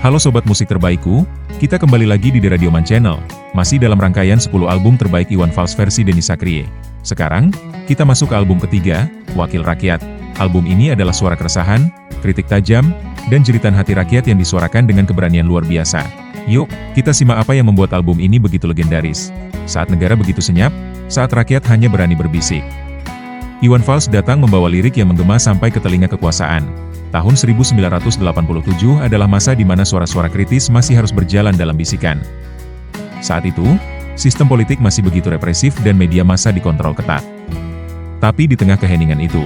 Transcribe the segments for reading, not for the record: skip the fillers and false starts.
Halo Sobat Musik Terbaikku, kita kembali lagi di Radio Man Channel, masih dalam rangkaian 10 album terbaik Iwan Fals versi Denny Sakrie. Sekarang, kita masuk ke album ketiga, Wakil Rakyat. Album ini adalah suara keresahan, kritik tajam, dan jeritan hati rakyat yang disuarakan dengan keberanian luar biasa. Yuk, kita simak apa yang membuat album ini begitu legendaris. Saat negara begitu senyap, saat rakyat hanya berani berbisik. Iwan Fals datang membawa lirik yang menggema sampai ke telinga kekuasaan. Tahun 1987 adalah masa di mana suara-suara kritis masih harus berjalan dalam bisikan. Saat itu, sistem politik masih begitu represif dan media massa dikontrol ketat. Tapi di tengah keheningan itu,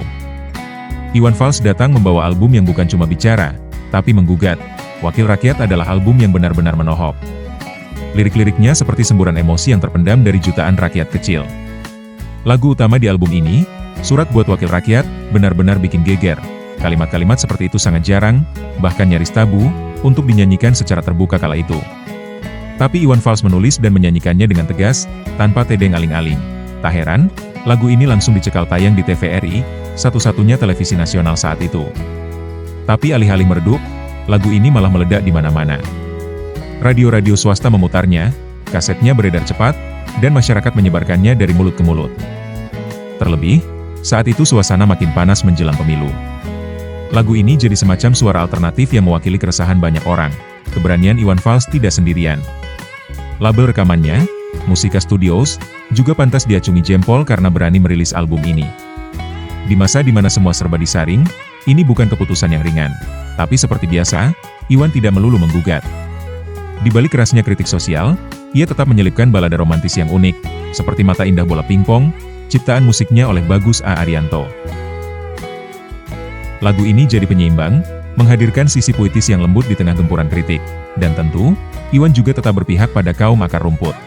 Iwan Fals datang membawa album yang bukan cuma bicara, tapi menggugat. Wakil Rakyat adalah album yang benar-benar menohok. Lirik-liriknya seperti semburan emosi yang terpendam dari jutaan rakyat kecil. Lagu utama di album ini, Surat Buat Wakil Rakyat, benar-benar bikin geger. Kalimat-kalimat seperti itu sangat jarang, bahkan nyaris tabu, untuk dinyanyikan secara terbuka kala itu. Tapi Iwan Fals menulis dan menyanyikannya dengan tegas, tanpa tedeng aling-aling. Tak heran, lagu ini langsung dicekal tayang di TVRI, satu-satunya televisi nasional saat itu. Tapi alih-alih meredup, lagu ini malah meledak di mana-mana. Radio-radio swasta memutarnya, kasetnya beredar cepat, dan masyarakat menyebarkannya dari mulut ke mulut. Terlebih, saat itu suasana makin panas menjelang pemilu. Lagu ini jadi semacam suara alternatif yang mewakili keresahan banyak orang. Keberanian Iwan Fals tidak sendirian. Label rekamannya, Musika Studios, juga pantas diacungi jempol karena berani merilis album ini. Di masa di mana semua serba disaring, ini bukan keputusan yang ringan. Tapi seperti biasa, Iwan tidak melulu menggugat. Di balik kerasnya kritik sosial, ia tetap menyelipkan balada romantis yang unik, seperti Mata Indah Bola Pingpong, ciptaan musiknya oleh Bagus A. Arianto. Lagu ini jadi penyeimbang, menghadirkan sisi puitis yang lembut di tengah gempuran kritik. Dan tentu, Iwan juga tetap berpihak pada kaum akar rumput.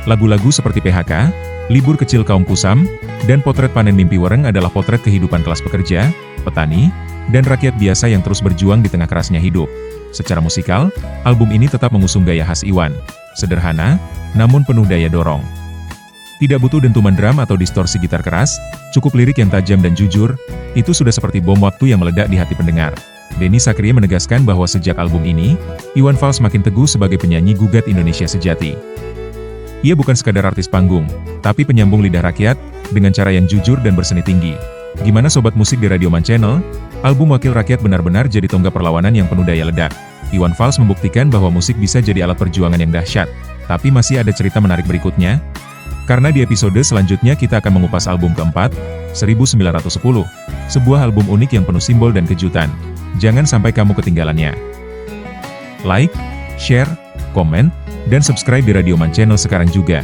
Lagu-lagu seperti PHK, Libur Kecil Kaum Kusam, dan Potret Panen Mimpi Wereng adalah potret kehidupan kelas pekerja, petani, dan rakyat biasa yang terus berjuang di tengah kerasnya hidup. Secara musikal, album ini tetap mengusung gaya khas Iwan. Sederhana, namun penuh daya dorong. Tidak butuh dentuman drum atau distorsi gitar keras, cukup lirik yang tajam dan jujur, itu sudah seperti bom waktu yang meledak di hati pendengar. Denny Sakrie menegaskan bahwa sejak album ini, Iwan Fals makin teguh sebagai penyanyi gugat Indonesia sejati. Ia bukan sekadar artis panggung, tapi penyambung lidah rakyat, dengan cara yang jujur dan berseni tinggi. Gimana Sobat Musik di Radio Man Channel? Album Wakil Rakyat benar-benar jadi tonggak perlawanan yang penuh daya ledak. Iwan Fals membuktikan bahwa musik bisa jadi alat perjuangan yang dahsyat. Tapi masih ada cerita menarik berikutnya. Karena di episode selanjutnya kita akan mengupas album keempat, 1910, sebuah album unik yang penuh simbol dan kejutan. Jangan sampai kamu ketinggalannya. Like, share, komen, dan subscribe di Radio Man Channel sekarang juga.